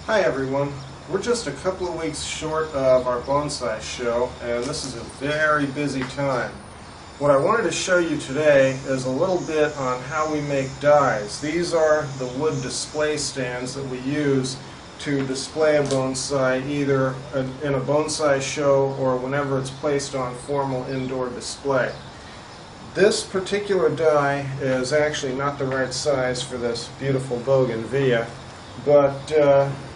Hi everyone. We're just a couple of weeks short of our bonsai show, and this is a very busy time. What I wanted to show you today is a little bit on how we make dies. These are the wood display stands that we use to display a bonsai either in a bonsai show or whenever it's placed on formal indoor display. This particular die is actually not the right size for this beautiful bougainvillea, but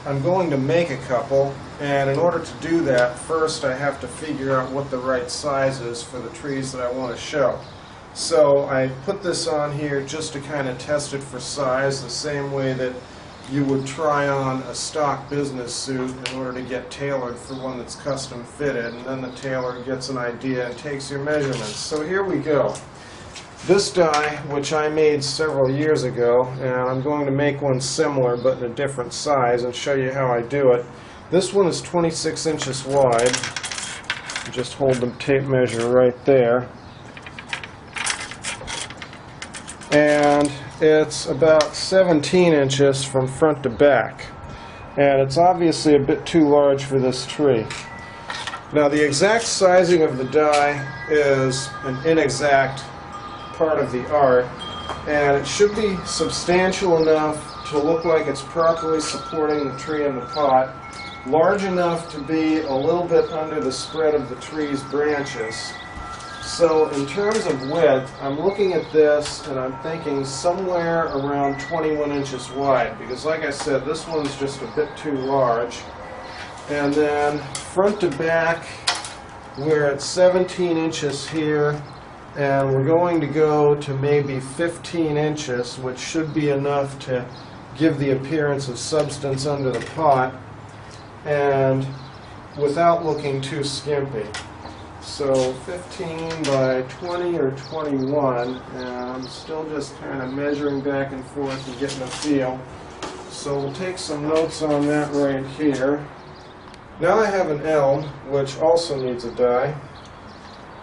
I'm going to make a couple, and in order to do that, first I have to figure out what the right size is for the trees that I want to show. So I put this on here just to kind of test it for size, the same way that you would try on a stock business suit in order to get tailored for one that's custom fitted, and then the tailor gets an idea and takes your measurements. So here we go. This die, which I made several years ago, and I'm going to make one similar but in a different size and show you how I do it. This one is 26 inches wide. Just hold the tape measure right there. And it's about 17 inches from front to back. And it's obviously a bit too large for this tree. Now the exact sizing of the die is an inexact part of the art, and it should be substantial enough to look like it's properly supporting the tree in the pot, large enough to be a little bit under the spread of the tree's branches. So in terms of width, I'm looking at this and I'm thinking somewhere around 21 inches wide, because like I said, this one's just a bit too large. And then front to back, we're at 17 inches here, and we're going to go to maybe 15 inches, which should be enough to give the appearance of substance under the pot and without looking too skimpy. So 15 by 20 or 21, and I'm still just kind of measuring back and forth and getting a feel. So we'll take some notes on that right here. Now I have an elm, which also needs a die.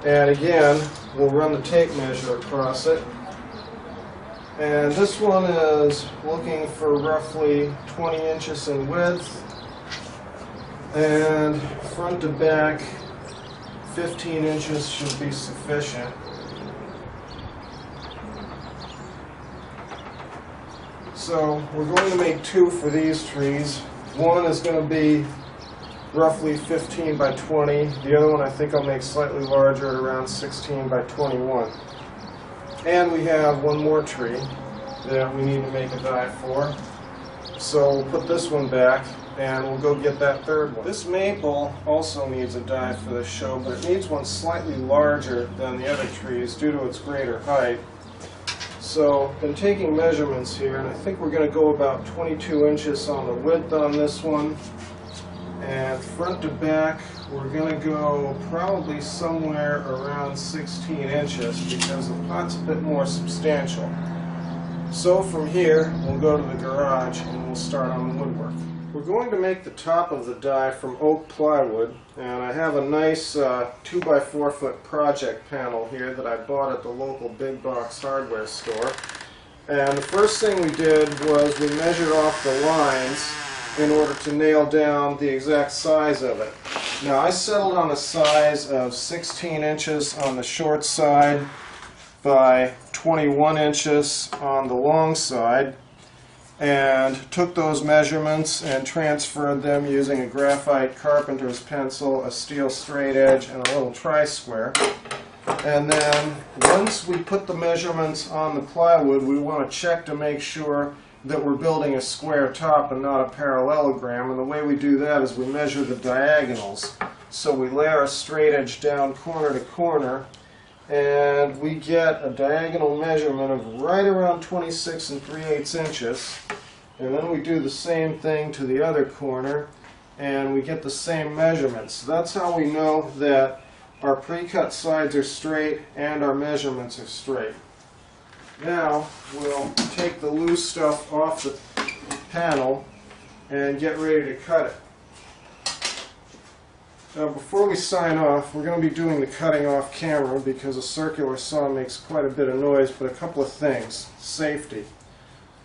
And again, we'll run the tape measure across it. And this one is looking for roughly 20 inches in width. And front to back, 15 inches should be sufficient. So we're going to make two for these trees. One is going to be roughly 15 by 20. The other one I think I'll make slightly larger at around 16 by 21. And we have one more tree that we need to make a die for. So we'll put this one back and we'll go get that third one. This maple also needs a die for this show, but it needs one slightly larger than the other trees due to its greater height. So I've been taking measurements here, and I think we're going to go about 22 inches on the width on this one. And front to back, we're going to go probably somewhere around 16 inches because the pot's a bit more substantial. So from here, we'll go to the garage and we'll start on the woodwork. We're going to make the top of the die from oak plywood, and I have a nice 2 by 4 foot project panel here that I bought at the local big box hardware store. And the first thing we did was we measured off the lines in order to nail down the exact size of it. Now I settled on a size of 16 inches on the short side by 21 inches on the long side, and took those measurements and transferred them using a graphite carpenter's pencil, a steel straight edge, and a little tri-square. And then once we put the measurements on the plywood, we want to check to make sure that we're building a square top and not a parallelogram, and the way we do that is we measure the diagonals. So we layer a straight edge down corner to corner, and we get a diagonal measurement of right around 26 3/8 inches, and then we do the same thing to the other corner and we get the same measurements. So that's how we know that our pre-cut sides are straight and our measurements are straight. Now we'll take the loose stuff off the panel and get ready to cut it. Now before we sign off, we're going to be doing the cutting off camera because a circular saw makes quite a bit of noise, but a couple of things. Safety.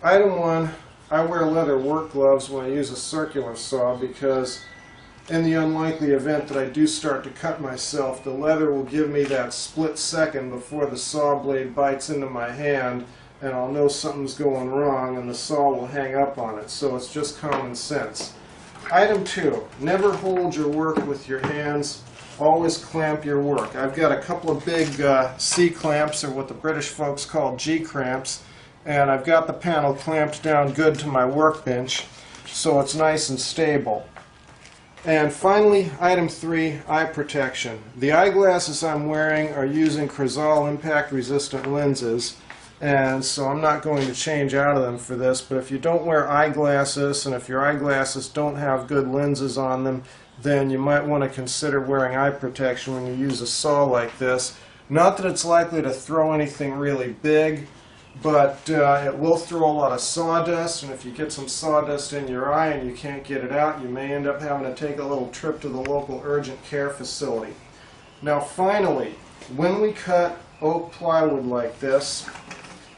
Item 1, I wear leather work gloves when I use a circular saw because in the unlikely event that I do start to cut myself, the leather will give me that split second before the saw blade bites into my hand, and I'll know something's going wrong and the saw will hang up on it. So it's just common sense. Item 2, never hold your work with your hands. Always clamp your work. I've got a couple of big C clamps, or what the British folks call G clamps, and I've got the panel clamped down good to my workbench so it's nice and stable. And finally, item 3, eye protection. The eyeglasses I'm wearing are using Crizal impact resistant lenses, and so I'm not going to change out of them for this, but if you don't wear eyeglasses, and if your eyeglasses don't have good lenses on them, then you might want to consider wearing eye protection when you use a saw like this. Not that it's likely to throw anything really big, but it will throw a lot of sawdust, and if you get some sawdust in your eye and you can't get it out, you may end up having to take a little trip to the local urgent care facility. Now finally, when we cut oak plywood like this,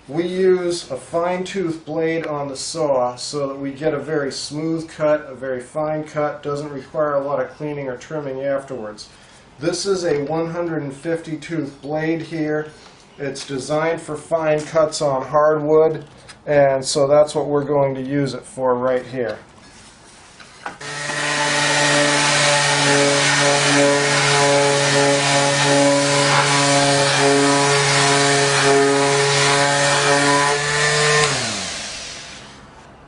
we use a fine-tooth blade on the saw so that we get a very smooth cut, a very fine cut, doesn't require a lot of cleaning or trimming afterwards. This is a 150 tooth blade here. It's designed for fine cuts on hardwood, and so that's what we're going to use it for right here.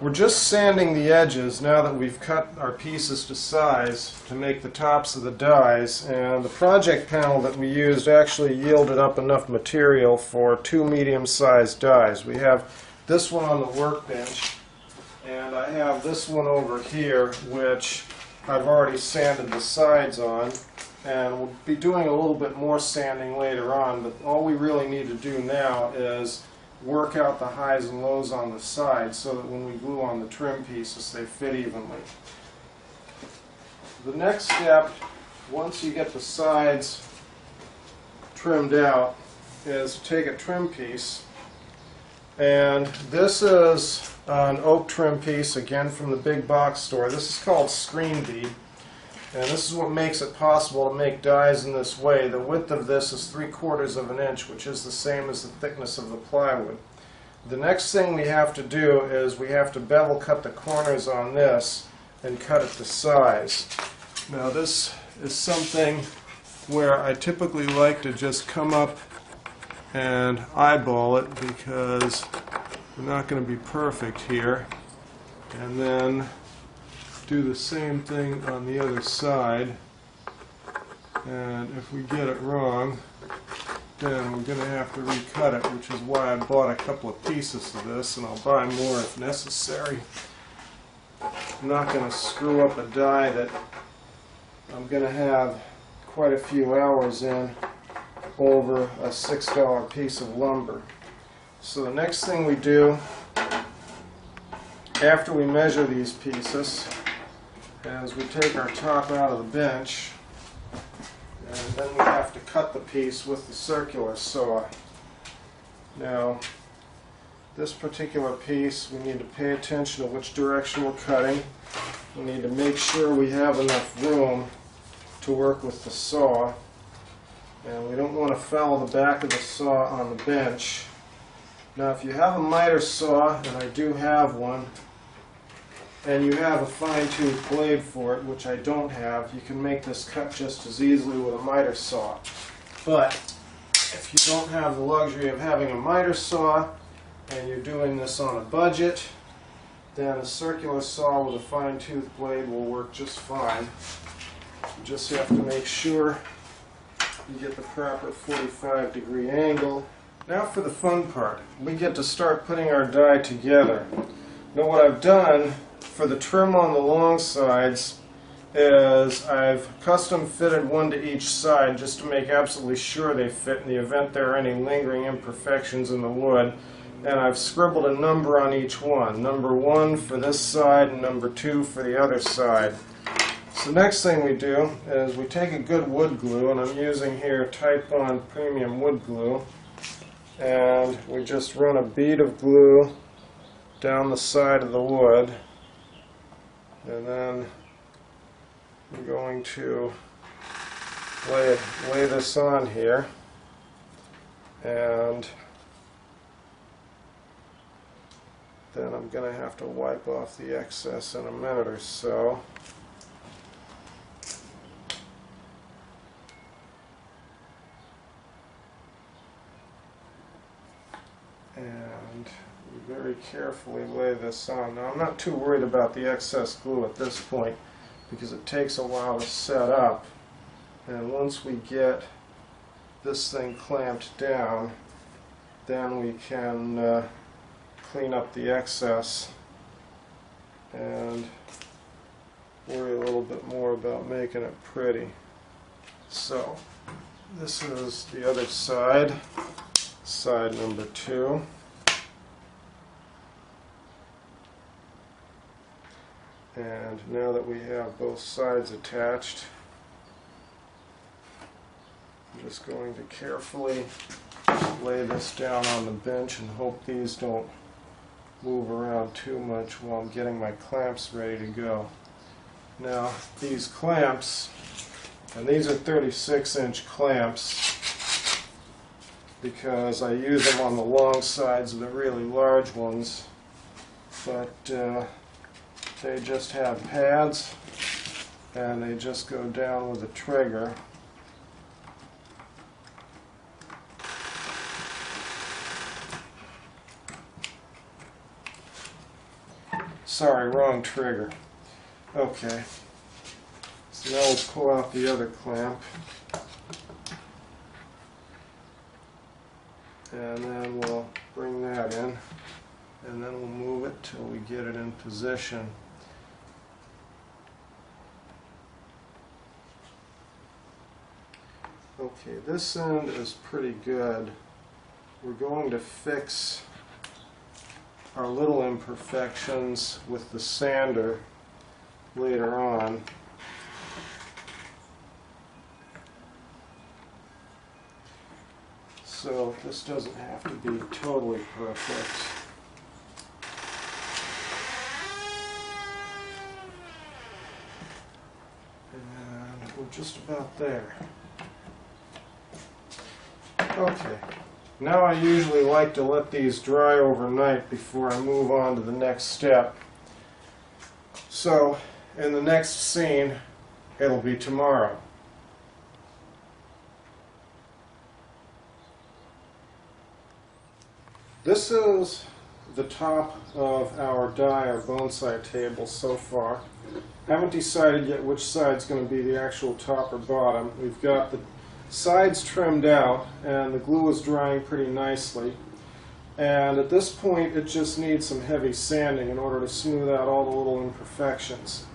We're just sanding the edges now that we've cut our pieces to size to make the tops of the dies, and the project panel that we used actually yielded up enough material for 2 medium-sized dies. We have this one on the workbench, and I have this one over here which I've already sanded the sides on, and we'll be doing a little bit more sanding later on, but all we really need to do now is work out the highs and lows on the sides so that when we glue on the trim pieces they fit evenly. The next step, once you get the sides trimmed out, is to take a trim piece, and this is an oak trim piece, again from the big box store. This is called screen bead, and this is what makes it possible to make dies in this way. The width of this is 3/4 of an inch, which is the same as the thickness of the plywood. The next thing we have to do is we have to bevel cut the corners on this and cut it to size. Now this is something where I typically like to just come up and eyeball it because we're not going to be perfect here, and then do the same thing on the other side, and if we get it wrong then we're going to have to recut it, which is why I bought a couple of pieces of this, and I'll buy more if necessary. I'm not going to screw up a die that I'm going to have quite a few hours in over a $6 piece of lumber. So the next thing we do after we measure these pieces is we take our top out of the bench, and then we have to cut the piece with the circular saw. Now, this particular piece, we need to pay attention to which direction we're cutting. We need to make sure we have enough room to work with the saw, and we don't want to foul the back of the saw on the bench. Now, if you have a miter saw, and I do have one, and you have a fine-tooth blade for it, which I don't have, you can make this cut just as easily with a miter saw. But if you don't have the luxury of having a miter saw and you're doing this on a budget, then a circular saw with a fine-tooth blade will work just fine. You just have to make sure you get the proper 45-degree angle. Now for the fun part. We get to start putting our die together. Now what I've done for the trim on the long sides is I've custom fitted one to each side just to make absolutely sure they fit in the event there are any lingering imperfections in the wood, and I've scribbled a number on each one. Number 1 for this side and number 2 for the other side. So the next thing we do is we take a good wood glue, and I'm using here Type On Premium Wood Glue, and we just run a bead of glue down the side of the wood, and then I'm going to lay this on here, and then I'm going to have to wipe off the excess in a minute or so. And very carefully lay this on. Now I'm not too worried about the excess glue at this point because it takes a while to set up, and once we get this thing clamped down, then we can clean up the excess and worry a little bit more about making it pretty. So this is the other side, side number 2. And now that we have both sides attached, I'm just going to carefully lay this down on the bench and hope these don't move around too much while I'm getting my clamps ready to go. Now these clamps, and these are 36-inch clamps because I use them on the long sides of the really large ones, but they just have pads and they just go down with a trigger. Sorry, wrong trigger. Okay, so now we'll pull out the other clamp, and then we'll bring that in, and then we'll move it till we get it in position. Okay, this end is pretty good. We're going to fix our little imperfections with the sander later on. So this doesn't have to be totally perfect. And we're just about there. Okay, now I usually like to let these dry overnight before I move on to the next step. So, in the next scene, it'll be tomorrow. This is the top of our die or bonsai table so far. Haven't decided yet which side's going to be the actual top or bottom. We've got the sides trimmed out and the glue is drying pretty nicely, and at this point it just needs some heavy sanding in order to smooth out all the little imperfections.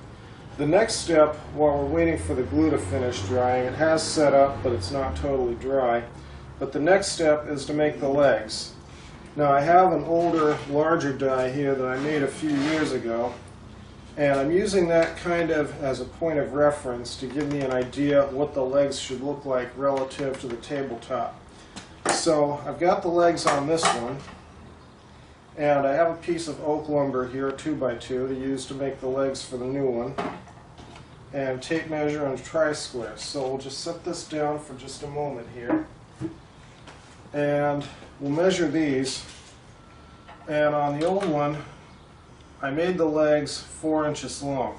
The next step, while we're waiting for the glue to finish drying, it has set up but it's not totally dry, but the next step is to make the legs. Now I have an older, larger die here that I made a few years ago, and I'm using that kind of as a point of reference to give me an idea of what the legs should look like relative to the tabletop. So I've got the legs on this one, and I have a piece of oak lumber here, 2x2, to use to make the legs for the new one, and tape measure and tri-square. So we'll just set this down for just a moment here, and we'll measure these. And on the old one, I made the legs 4 inches long.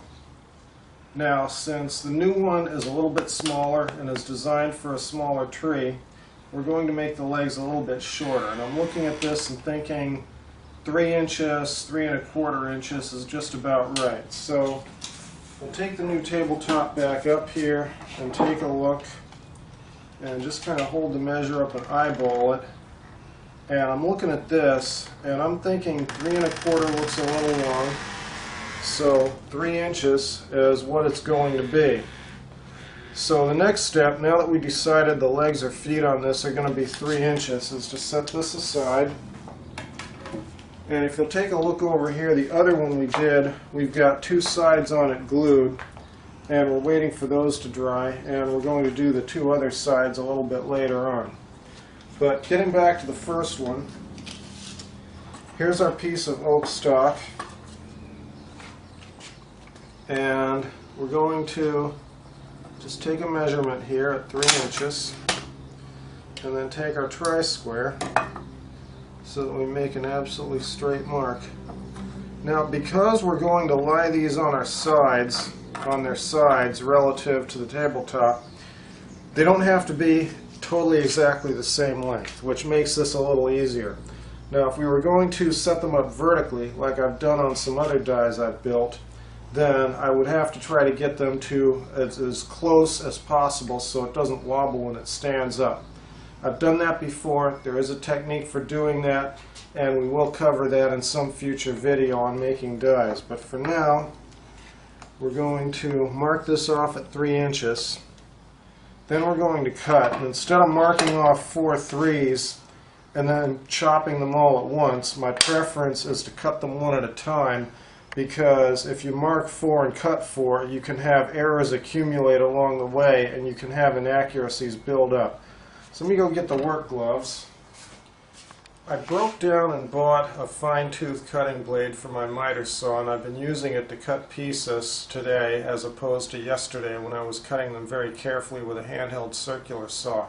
Now, since the new one is a little bit smaller and is designed for a smaller tree, we're going to make the legs a little bit shorter. And I'm looking at this and thinking 3 inches, 3 1/4 inches is just about right. So we'll take the new tabletop back up here and take a look and just kind of hold the measure up and eyeball it. And I'm looking at this, and I'm thinking 3 1/4 looks a little long, so 3 inches is what it's going to be. So the next step, now that we decided the legs or feet on this are going to be 3 inches, is to set this aside. And if you'll take a look over here, the other one we did, we've got 2 sides on it glued, and we're waiting for those to dry, and we're going to do the 2 other sides a little bit later on. But getting back to the first one, Here's our piece of oak stock, and we're going to just take a measurement here at 3 inches and then take our tri-square so that we make an absolutely straight mark. Now, because we're going to lie these on our sides, on their sides relative to the tabletop, they don't have to be totally exactly the same length, which makes this a little easier. Now, if we were going to set them up vertically, like I've done on some other dies I've built, then I would have to try to get them to as close as possible so it doesn't wobble when it stands up. I've done that before. There is a technique for doing that, and we will cover that in some future video on making dies. But for now, we're going to mark this off at 3 inches. Then we're going to cut. Instead of marking off 4 3s and then chopping them all at once, my preference is to cut them one at a time, because if you mark 4 and cut 4, you can have errors accumulate along the way and you can have inaccuracies build up. So let me go get the work gloves. I broke down and bought a fine-tooth cutting blade for my miter saw, and I've been using it to cut pieces today as opposed to yesterday when I was cutting them very carefully with a handheld circular saw.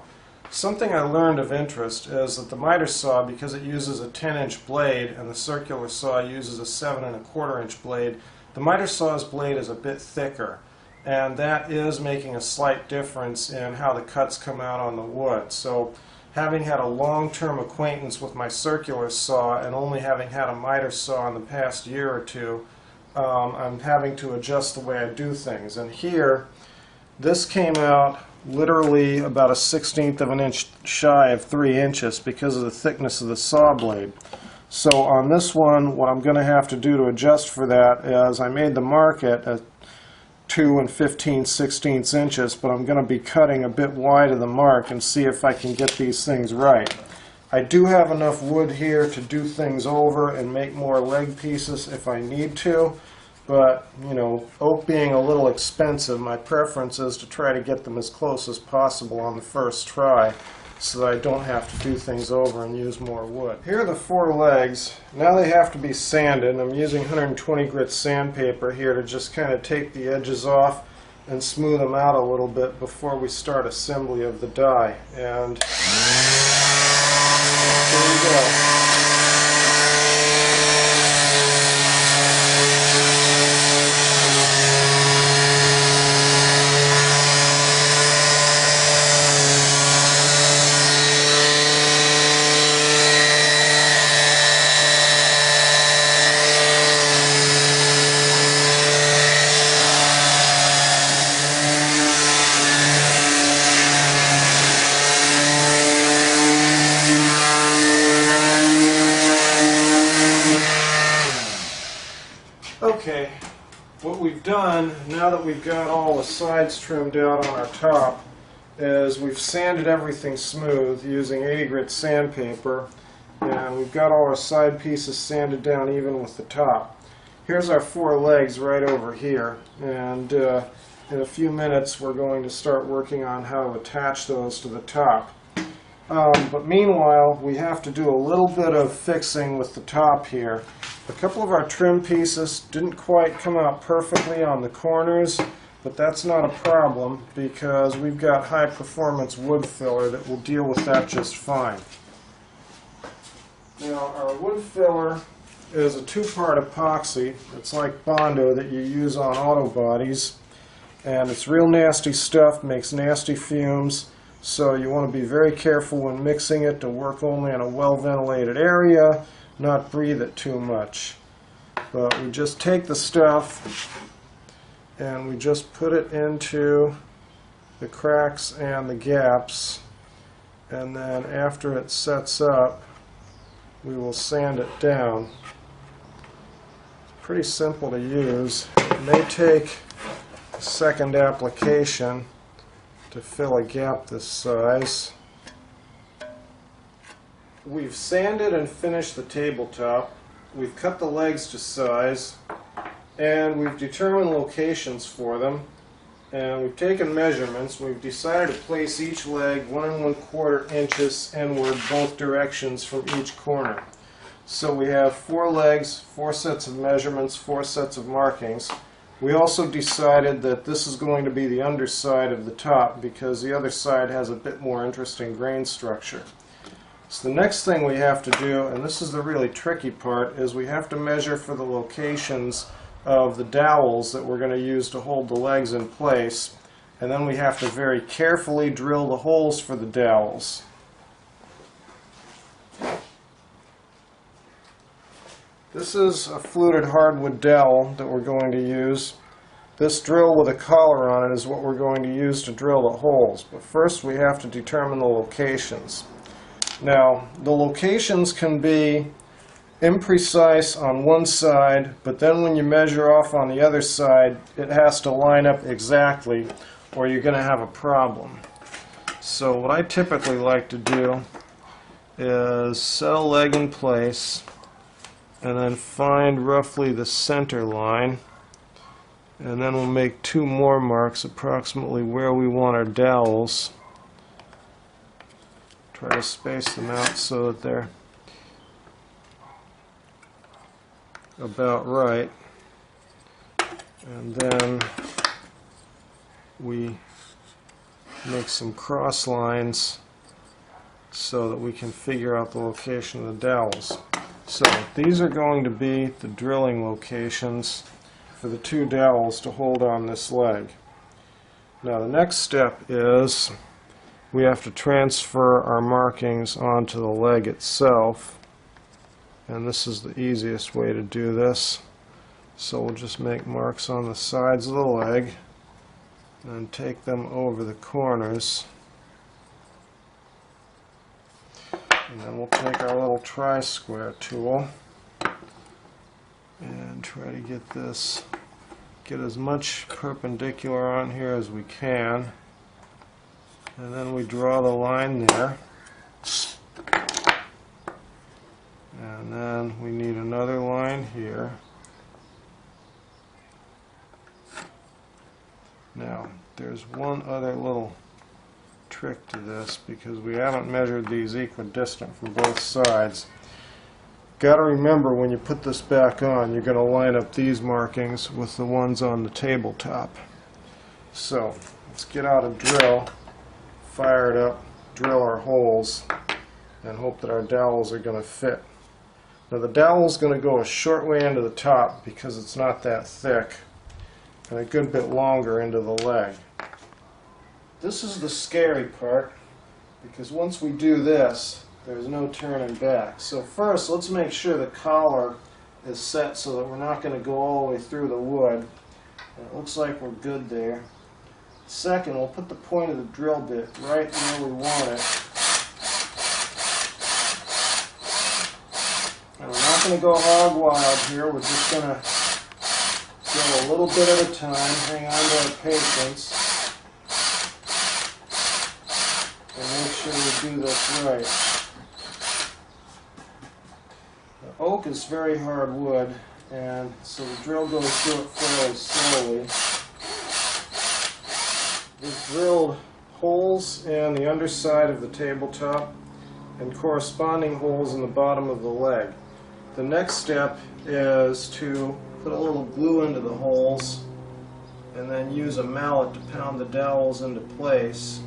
Something I learned of interest is that the miter saw, because it uses a 10-inch blade and the circular saw uses a 7 1/4-inch blade, the miter saw's blade is a bit thicker, and that is making a slight difference in how the cuts come out on the wood. So having had a long-term acquaintance with my circular saw and only having had a miter saw in the past year or two, I'm having to adjust the way I do things. And here, this came out literally about 1/16 of an inch shy of 3 inches because of the thickness of the saw blade. So on this one, what I'm going to have to do to adjust for that is I made the mark at 2 15/16 inches, but I'm going to be cutting a bit wide of the mark and see if I can get these things right. I do have enough wood here to do things over and make more leg pieces if I need to, but you know, oak being a little expensive, my preference is to try to get them as close as possible on the first try so that I don't have to do things over and use more wood. Here are the 4 legs. Now they have to be sanded. I'm using 120 grit sandpaper here to just kind of take the edges off and smooth them out a little bit before we start assembly of the die. And there we go. Okay, what we've done, now that we've got all the sides trimmed out on our top, is we've sanded everything smooth using 80 grit sandpaper, and we've got all our side pieces sanded down even with the top. Here's our 4 legs right over here, and in a few minutes we're going to start working on how to attach those to the top. But meanwhile, we have to do a little bit of fixing with the top here. A couple of our trim pieces didn't quite come out perfectly on the corners, but that's not a problem because we've got high performance wood filler that will deal with that just fine. Now, our wood filler is a 2-part epoxy. It's like Bondo that you use on auto bodies, and it's real nasty stuff, makes nasty fumes. So you want to be very careful when mixing it to work only in a well-ventilated area, not breathe it too much. But we just take the stuff and we just put it into the cracks and the gaps, and then after it sets up, we will sand it down. It's pretty simple to use. It may take a second application to fill a gap this size. We've sanded and finished the tabletop. We've cut the legs to size, and we've determined locations for them, and we've taken measurements. We've decided to place each leg 1 1/4 inches inward both directions from each corner. So we have 4 legs, 4 sets of measurements, 4 sets of markings. We also decided that this is going to be the underside of the top because the other side has a bit more interesting grain structure. So the next thing we have to do, and this is the really tricky part, is we have to measure for the locations of the dowels that we're going to use to hold the legs in place, and then we have to very carefully drill the holes for the dowels. This is a fluted hardwood dowel that we're going to use. This drill with a collar on it is what we're going to use to drill the holes. But first we have to determine the locations. Now, the locations can be imprecise on one side, but then when you measure off on the other side, it has to line up exactly or you're going to have a problem. So what I typically like to do is set a leg in place and then find roughly the center line, and then we'll make 2 more marks approximately where we want our dowels. Try to space them out so that they're about right, and then we make some cross lines so that we can figure out the location of the dowels. So these are going to be the drilling locations for the 2 dowels to hold on this leg. Now the next step is we have to transfer our markings onto the leg itself, and this is the easiest way to do this. So we'll just make marks on the sides of the leg and take them over the corners. And then we'll take our little tri-square tool and try to get as much perpendicular on here as we can. And then we draw the line there. And then we need another line here. Now, there's one other little trick to this because we haven't measured these equidistant from both sides. Got to remember when you put this back on, you're going to line up these markings with the ones on the tabletop. So let's get out a drill, fire it up, drill our holes, and hope that our dowels are going to fit. Now the dowel is going to go a short way into the top because it's not that thick, and a good bit longer into the leg. This is the scary part, because once we do this, there's no turning back. So first, let's make sure the collar is set so that we're not going to go all the way through the wood. And it looks like we're good there. Second, we'll put the point of the drill bit right where we want it. And we're not going to go hog wild here. We're just going to go a little bit at a time, hang on to our patience, and make sure we do this right. The oak is very hard wood, and so the drill goes through it fairly slowly. We've drilled holes in the underside of the tabletop and corresponding holes in the bottom of the leg. The next step is to put a little glue into the holes and then use a mallet to pound the dowels into place.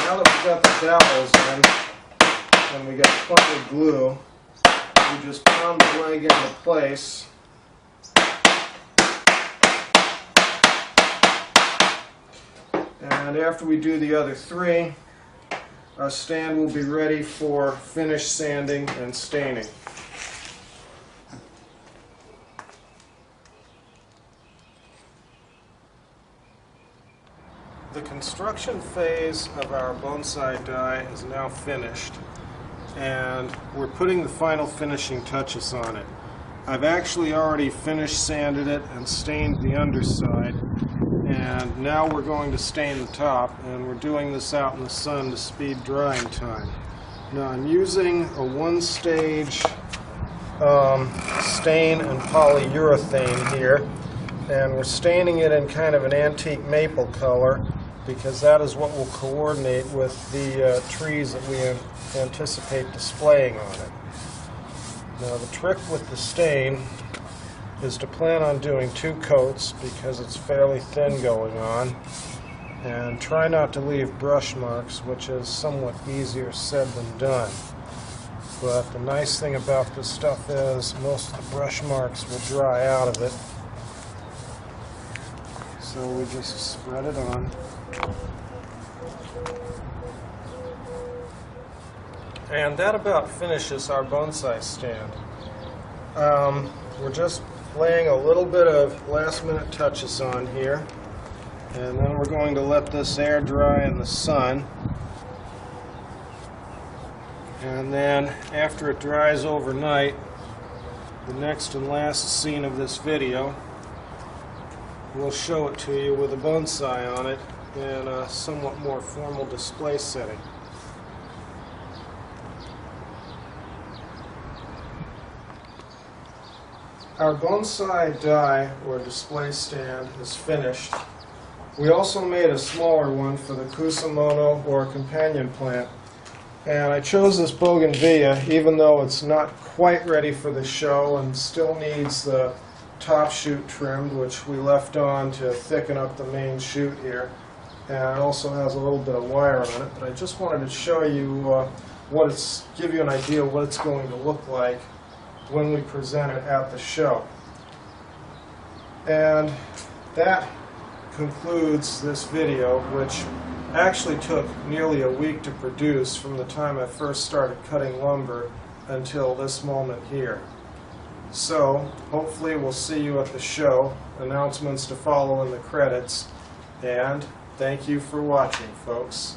Now that we've got the dowels in and we got plenty of glue, we just pound the leg into place. And after we do the other 3, our stand will be ready for finish sanding and staining. The construction phase of our bonsai die is now finished, and we're putting the final finishing touches on it. I've actually already finish sanded it and stained the underside, And now we're going to stain the top, and we're doing this out in the sun to speed drying time. Now I'm using a one-stage stain and polyurethane here, and we're staining it in kind of an antique maple color because that is what will coordinate with the trees that we anticipate displaying on it. Now the trick with the stain is to plan on doing 2 coats because it's fairly thin going on, and try not to leave brush marks, which is somewhat easier said than done. But the nice thing about this stuff is most of the brush marks will dry out of it. So we just spread it on. And that about finishes our bonsai stand. We're just laying a little bit of last-minute touches on here, and then we're going to let this air dry in the sun. And then after it dries overnight, the next and last scene of this video, we'll show it to you with a bonsai on it in a somewhat more formal display setting. Our bonsai die or display stand is finished. We also made a smaller one for the kusamono or companion plant. And I chose this bougainvillea even though it's not quite ready for the show and still needs the top shoot trimmed, which we left on to thicken up the main shoot here. And it also has a little bit of wire on it, but I just wanted to show you give you an idea of what it's going to look like when we present it at the show. And that concludes this video, which actually took nearly a week to produce from the time I first started cutting lumber until this moment here. So hopefully we'll see you at the show, announcements to follow in the credits, and thank you for watching, folks.